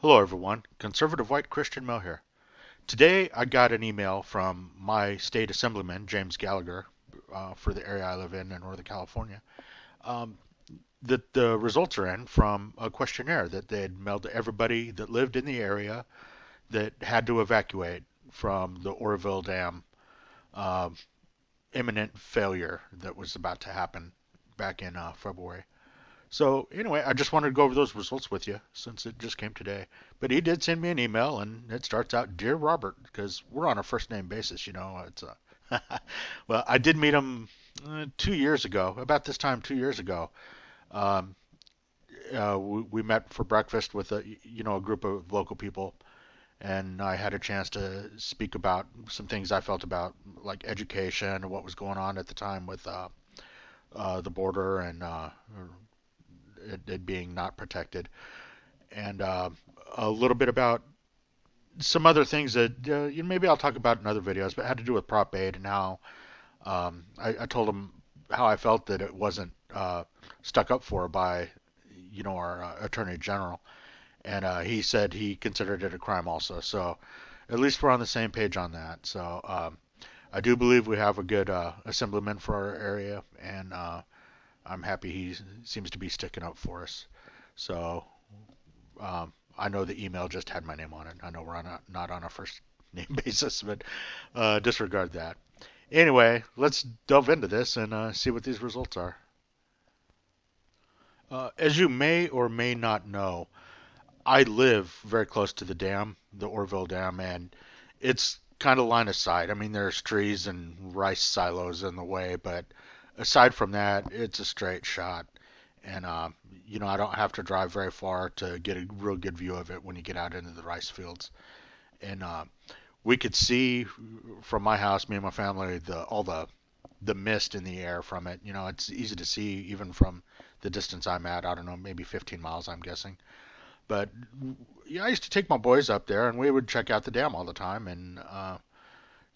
Hello everyone, conservative white Christian male here. Today I got an email from my state assemblyman, James Gallagher, for the area I live in Northern California, um, that the results are in from a questionnaire that they had mailed to everybody that lived in the area that had to evacuate from the Oroville Dam uh, imminent failure that was about to happen back in February. So anyway, I just wanted to go over those results with you since it just came today. But he did send me an email, and it starts out, "Dear Robert," because we're on a first name basis. It's well, I did meet him 2 years ago, about this time 2 years ago. Um, we met for breakfast with a group of local people, and I had a chance to speak about some things I felt about like education and what was going on at the time with the border and it being not protected, and a little bit about some other things that maybe I'll talk about in other videos, but had to do with Prop 8 and how I told him how I felt that it wasn't stuck up for by our Attorney General, and he said he considered it a crime also. So at least we're on the same page on that. So I do believe we have a good assemblyman for our area, and I'm happy he seems to be sticking up for us. So I know the email just had my name on it. I know we're not on a first name basis, but disregard that. Anyway, let's delve into this and see what these results are. As you may or may not know, I live very close to the dam, the Oroville Dam, and it's kind of line of sight. I mean, there's trees and rice silos in the way, but aside from that, it's a straight shot. And I don't have to drive very far to get a real good view of it when you get out into the rice fields. And we could see from my house, me and my family, the mist in the air from it. It's easy to see even from the distance I'm at. I don't know, maybe 15 miles, I'm guessing. But yeah, I used to take my boys up there, and we would check out the dam all the time. And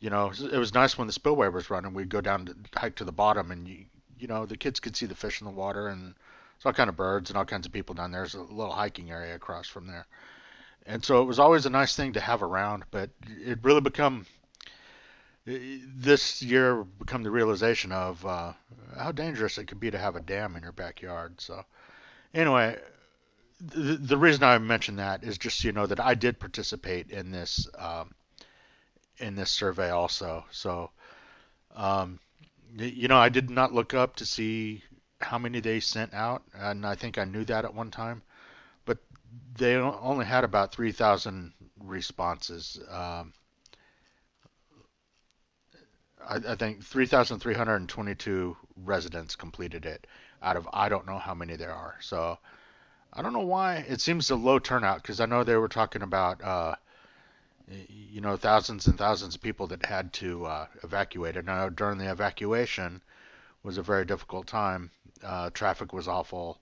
it was nice when the spillway was running. We'd go down to hike to the bottom, and the kids could see the fish in the water, and there's all kind of birds and all kinds of people down there. There's a little hiking area across from there, and so it was always a nice thing to have around. But it really this year become the realization of how dangerous it could be to have a dam in your backyard. So anyway, the reason I mention that is just so you know that I did participate in this survey also. So I did not look up to see how many they sent out, and I think I knew that at one time, but they only had about 3,000 responses. I think 3,322 residents completed it out of I don't know how many there are. So I don't know why it seems a low turnout, because I know they were talking about thousands and thousands of people that had to evacuate. And I know during the evacuation was a very difficult time. Traffic was awful,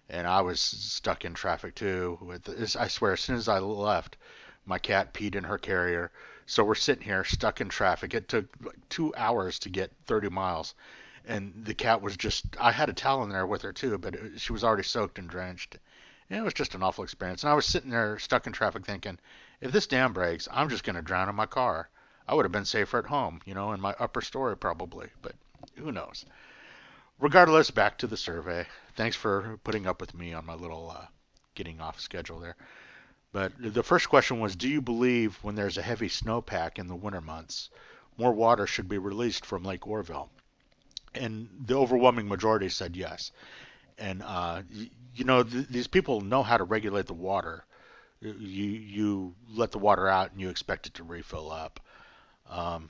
and I was stuck in traffic too. With this, I swear, as soon as I left, my cat peed in her carrier. So we're sitting here stuck in traffic. It took like 2 hours to get 30 miles, and the cat was just. I had a towel in there with her too, but she was already soaked and drenched. And it was just an awful experience. And I was sitting there stuck in traffic thinking, if this dam breaks, I'm just going to drown in my car. I would have been safer at home, in my upper story probably, but who knows. Regardless, back to the survey. Thanks for putting up with me on my little getting off schedule there. But the first question was, do you believe when there's a heavy snowpack in the winter months, more water should be released from Lake Oroville? And the overwhelming majority said yes. And these people know how to regulate the water. You let the water out and you expect it to refill up. Um,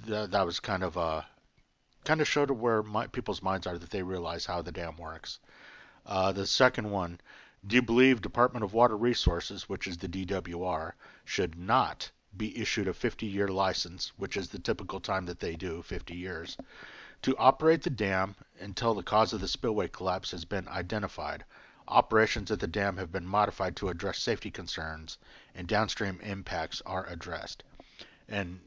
that was kind of showed where people's minds are, that they realize how the dam works. The second one, do you believe Department of Water Resources, which is the DWR, should not be issued a 50-year license, which is the typical time that they do, 50 years, to operate the dam until the cause of the spillway collapse has been identified? Operations at the dam have been modified to address safety concerns, and downstream impacts are addressed. And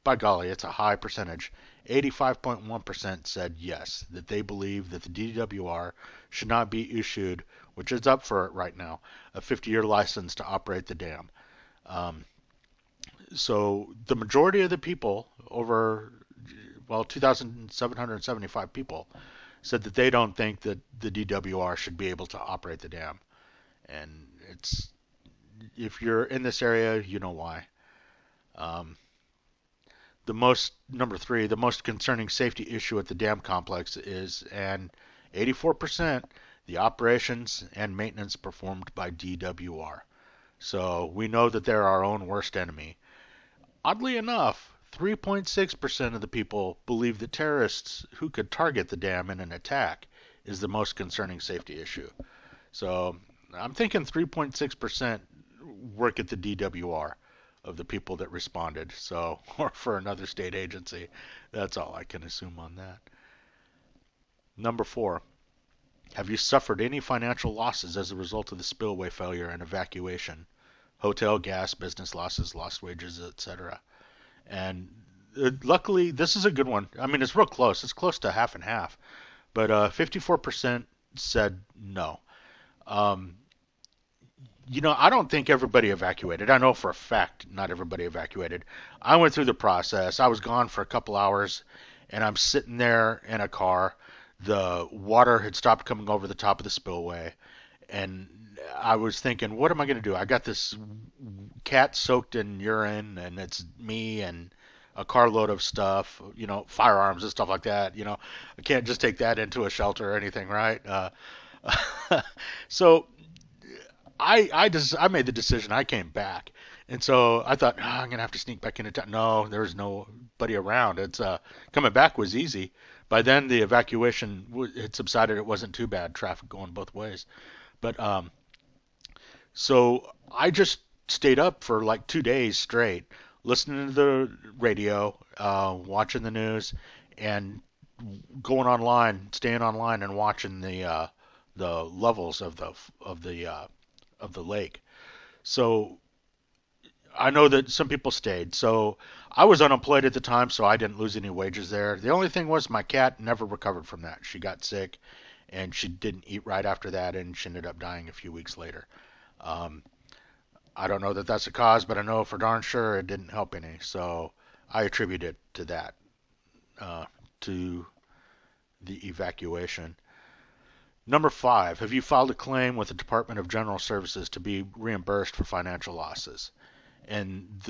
by golly, it's a high percentage. 85.1% said yes, that they believe that the DWR should not be issued which is up for it right now, a 50-year license to operate the dam. Um, so the majority of the people, over, well, 2,775 people, said that they don't think that the DWR should be able to operate the dam. And it's, if you're in this area, you know why. Um, Number three, the most concerning safety issue at the dam complex is, and 84%, the operations and maintenance performed by DWR. So we know that they're our own worst enemy. Oddly enough, 3.6% of the people believe that terrorists who could target the dam in an attack is the most concerning safety issue. So I'm thinking 3.6% work at the DWR of the people that responded. So, or for another state agency. That's all I can assume on that. Number four, have you suffered any financial losses as a result of the spillway failure and evacuation? Hotel, gas, business losses, lost wages, etc. And luckily, this is a good one. I mean, it's real close. It's close to half and half. But 54% said no. Um, I don't think everybody evacuated. I know for a fact not everybody evacuated. I went through the process. I was gone for a couple hours, and I'm sitting there in a car. The water had stopped coming over the top of the spillway, and I was thinking, what am I going to do? I got this cat soaked in urine, and it's me and a carload of stuff, firearms and stuff like that. I can't just take that into a shelter or anything, right? So I made the decision. I came back, and so I thought, I'm gonna have to sneak back into town. No, there was nobody around. It's coming back was easy. By then, the evacuation had subsided. It wasn't too bad. Traffic going both ways, but so I just stayed up for like 2 days straight, listening to the radio, watching the news, and going online, staying online, and watching the levels of the lake. So I know that some people stayed. So I was unemployed at the time, so I didn't lose any wages there. The only thing was my cat never recovered from that. She got sick, and she didn't eat right after that, and she ended up dying a few weeks later. Um, I don't know that that's the cause, but I know for darn sure it didn't help any. So I attribute it to that, to the evacuation. Number five, have you filed a claim with the Department of General Services to be reimbursed for financial losses? And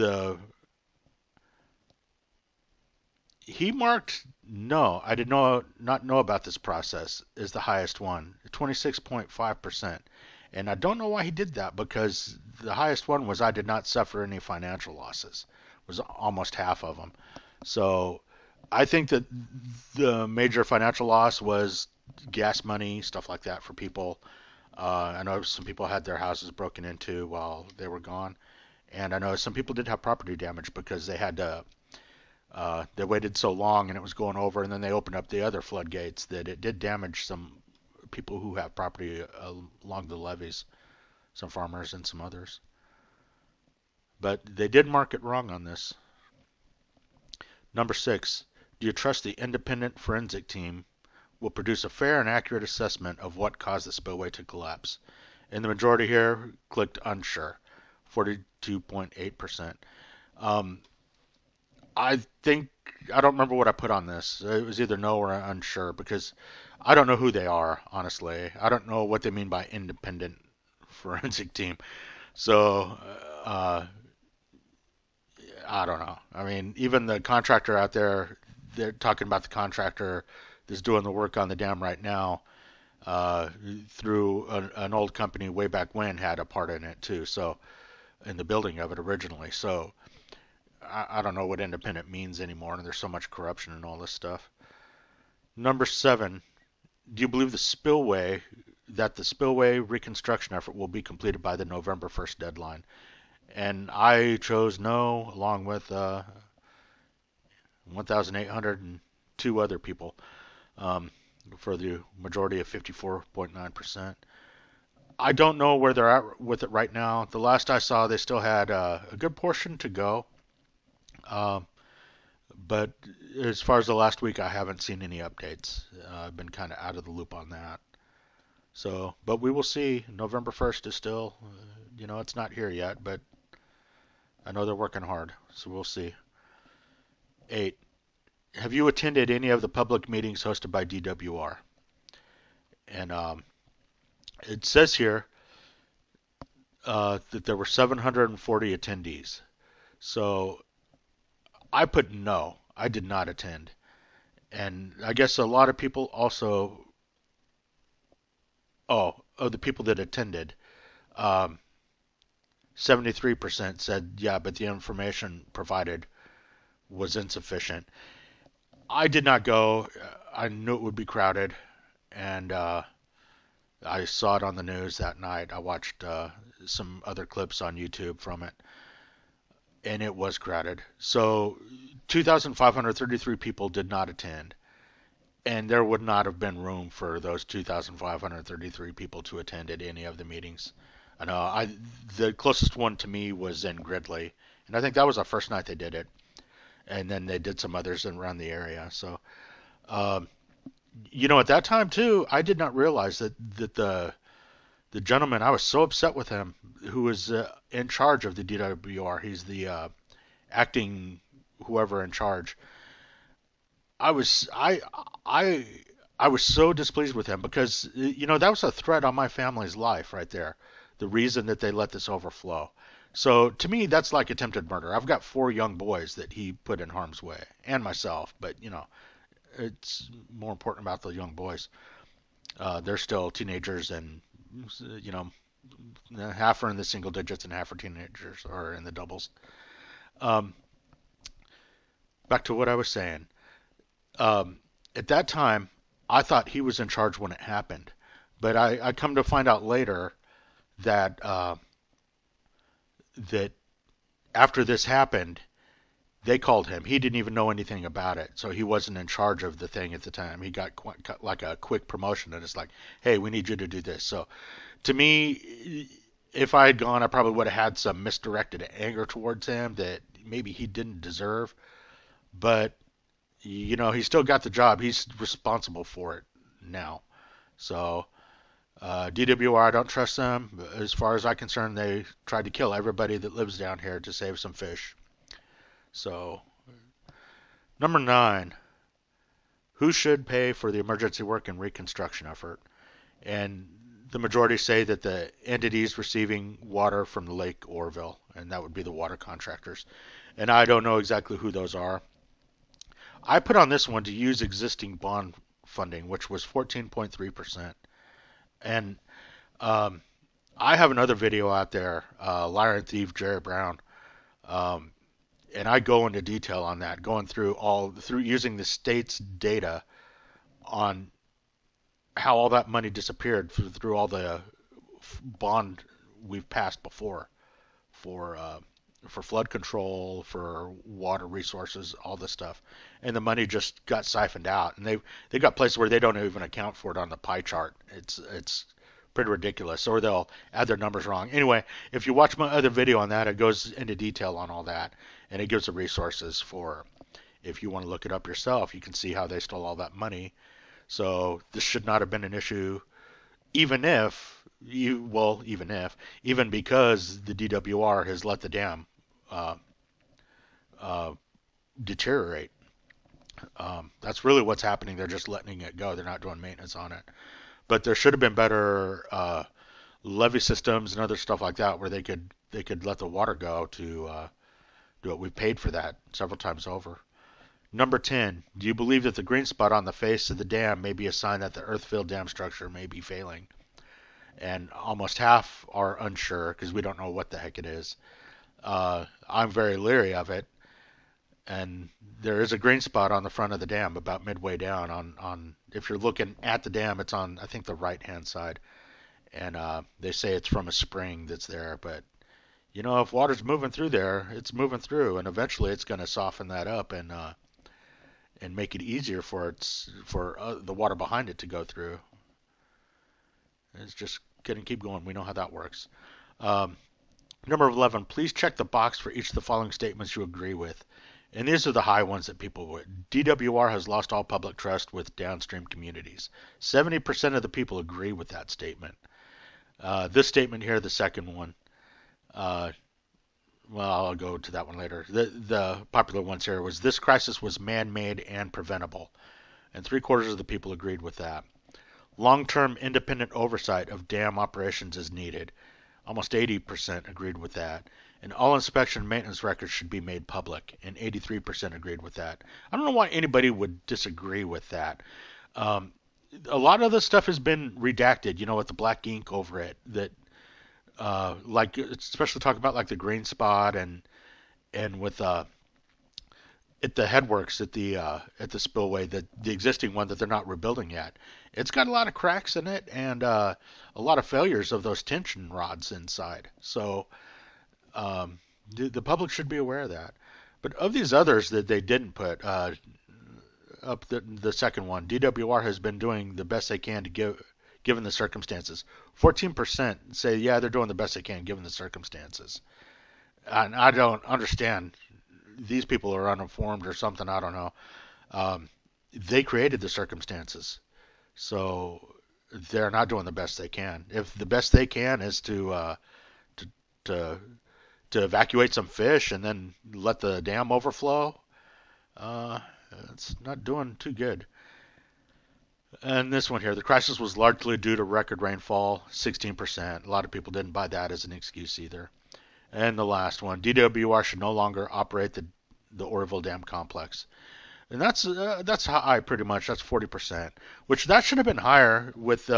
he marked no. I did not know about this process is the highest one, 26.5%. And I don't know why he did that because the highest one was I did not suffer any financial losses. It was almost half of them. So I think that the major financial loss was gas money, stuff like that for people. I know some people had their houses broken into while they were gone, and I know some people did have property damage because they had to. They waited so long and it was going over, and then they opened up the other floodgates that it did damage some people who have property along the levees, some farmers and some others. But they did mark it wrong on this. Number six, do you trust the independent forensic team will produce a fair and accurate assessment of what caused the spillway to collapse? And the majority here clicked unsure, 42.8%. I think, I don't remember what I put on this. It was either no or unsure because I don't know who they are, honestly. I don't know what they mean by independent forensic team. So, I don't know. I mean, even the contractor out there, they're talking about the contractor that's doing the work on the dam right now through an old company way back when had a part in it too. So, in the building of it originally. So, I don't know what independent means anymore, and there's so much corruption and all this stuff. Number seven, do you believe that the spillway reconstruction effort will be completed by the November 1st deadline? And I chose no, along with 1,802 other people, for the majority of 54.9%. I don't know where they're at with it right now. The last I saw, they still had a good portion to go. But as far as the last week, I haven't seen any updates. I've been kind of out of the loop on that. So, but we will see. November 1st is still, it's not here yet, but I know they're working hard, so we'll see. 8. Have you attended any of the public meetings hosted by DWR? And it says here that there were 740 attendees. So I put no. I did not attend. And I guess a lot of people also, the people that attended, um, 73% said, yeah, but the information provided was insufficient. I did not go. I knew it would be crowded, and I saw it on the news that night. I watched some other clips on YouTube from it, and it was crowded. So 2,533 people did not attend, and there would not have been room for those 2,533 people to attend at any of the meetings. I know the closest one to me was in Gridley, and I think that was the first night they did it, and then they did some others around the area. So, um, at that time too, I did not realize that the gentleman, I was so upset with him, who was in charge of the DWR. He's the acting whoever in charge. I was I I was so displeased with him because that was a threat on my family's life right there. The reason that they let this overflow. So to me, that's like attempted murder. I've got 4 young boys that he put in harm's way, and myself. But it's more important about the young boys. They're still teenagers, and you know, half are in the single digits and half are teenagers or in the doubles. Um, Back to what I was saying. Um, at that time, I thought he was in charge when it happened, but I come to find out later that that after this happened, they called him. He didn't even know anything about it, so he wasn't in charge of the thing at the time. He got like a quick promotion, and it's like, hey, we need you to do this. So to me, if I had gone, I probably would have had some misdirected anger towards him that maybe he didn't deserve. But he still got the job. He's responsible for it now. So DWR, I don't trust them. As far as I'm concerned, they tried to kill everybody that lives down here to save some fish. So number 9, who should pay for the emergency work and reconstruction effort? And the majority say that the entities receiving water from the Lake Oroville, and that would be the water contractors. And I don't know exactly who those are. I put on this one to use existing bond funding, which was 14.3%. And um, I have another video out there, Liar and Thief Jerry Brown, um, and I go into detail on that, going through using the state's data on how all that money disappeared through all the bond we've passed before for for flood control, for water resources, all this stuff, and the money just got siphoned out. And they got places where they don't even account for it on the pie chart. It's pretty ridiculous, or they'll add their numbers wrong. Anyway, if you watch my other video on that, it goes into detail on all that, and it gives the resources for if you want to look it up yourself. You can see how they stole all that money. So this should not have been an issue, even if even because the DWR has let the dam uh, uh, deteriorate. That's really what's happening. They're just letting it go. They're not doing maintenance on it. But there should have been better levee systems and other stuff like that where they could let the water go to do it. We've paid for that several times over. Number 10, do you believe that the green spot on the face of the dam may be a sign that the earth-filled dam structure may be failing? And almost half are unsure because we don't know what the heck it is. I'm very leery of it. And there is a green spot on the front of the dam about midway down on if you're looking at the dam, it's on, I think, the right-hand side. And they say it's from a spring that's there. But, if water's moving through there, it's moving through. And eventually it's going to soften that up and make it easier for the water behind it to go through. It's just going to keep going. We know how that works. Number 11, please check the box for each of the following statements you agree with. And these are the high ones that people would. DWR has lost all public trust with downstream communities. 70% of the people agree with that statement. This statement here, the second one, uh, well, I'll go to that one later. The popular ones here was this crisis was man-made and preventable, and three-quarters of the people agreed with that. Long-term independent oversight of dam operations is needed. Almost 80% agreed with that. And all inspection and maintenance records should be made public, and 83% agreed with that. I don't know why anybody would disagree with that. Um, a lot of the stuff has been redacted, with the black ink over it. That, like, especially talk about like the green spot and with at the headworks at the spillway, the existing one that they're not rebuilding yet. It's got a lot of cracks in it and a lot of failures of those tension rods inside. So the public should be aware of that. But of these others that they didn't put up the second one, DWR has been doing the best they can to given the circumstances. 14% say, yeah, they're doing the best they can given the circumstances. And I don't understand. These people are uninformed or something. I don't know. They created the circumstances, so they're not doing the best they can. If the best they can is to to to evacuate some fish and then let the dam overflow, uh, it's not doing too good. And this one here, the crisis was largely due to record rainfall, 16%. A lot of people didn't buy that as an excuse either. And the last one, DWR should no longer operate the Oroville Dam complex. And that's high pretty much. That's 40%, which that should have been higher with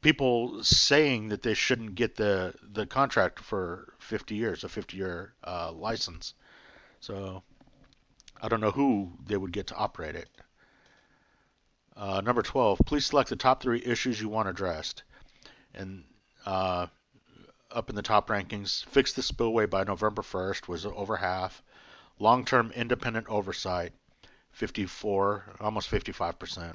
people saying that they shouldn't get the contract for 50 years, a 50-year license. So I don't know who they would get to operate it. Number 12, please select the top 3 issues you want addressed. And up in the top rankings, fix the spillway by November 1st was over half. Long-term independent oversight, 54, almost 55%.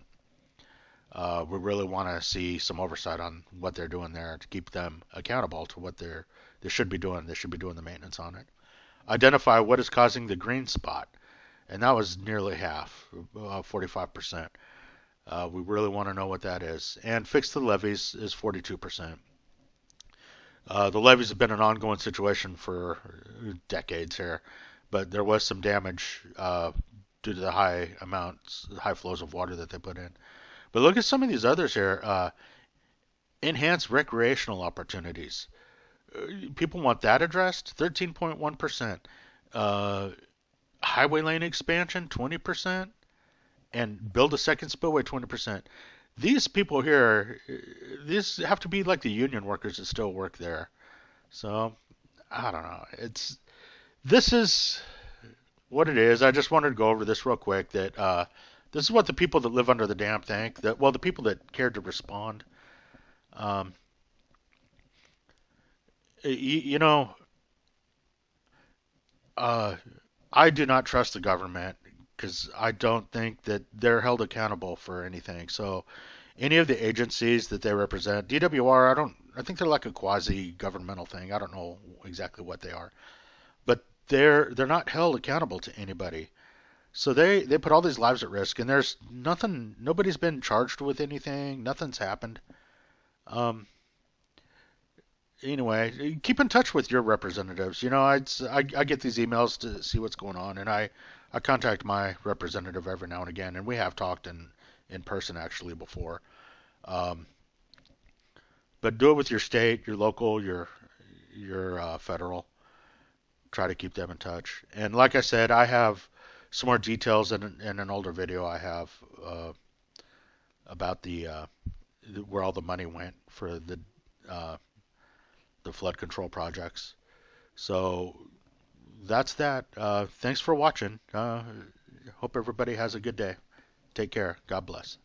We really want to see some oversight on what they're doing there to keep them accountable to what they should be doing. They should be doing the maintenance on it. Identify what is causing the green spot, and that was nearly half, 45%. We really want to know what that is. And fix the levees is 42%. The levees have been an ongoing situation for decades here, but there was some damage due to the high flows of water that they put in. But look at some of these others here. Enhanced recreational opportunities. People want that addressed. 13.1%. Highway lane expansion, 20%. And build a second spillway, 20%. These people here, these have to be like the union workers that still work there. So, I don't know. This is what it is. I just wanted to go over this real quick. That this is what the people that live under the dam think. The people that cared to respond. Um, you, you know, uh, I do not trust the government because I don't think that they're held accountable for anything. So any of the agencies that they represent, DWR, I think they're like a quasi-governmental thing. I don't know exactly what they are, but they're not held accountable to anybody. So they put all these lives at risk, and there's nothing. Nobody's been charged with anything. Nothing's happened. Um, anyway, keep in touch with your representatives. I get these emails to see what's going on, and I contact my representative every now and again, and we have talked in person actually before. Um, but do it with your state, your local, your federal. Try to keep them in touch. And like I said, I have some more details in an older video I have about where all the money went for uh, the flood control projects. So that's that. Thanks for watching. Hope everybody has a good day. Take care. God bless.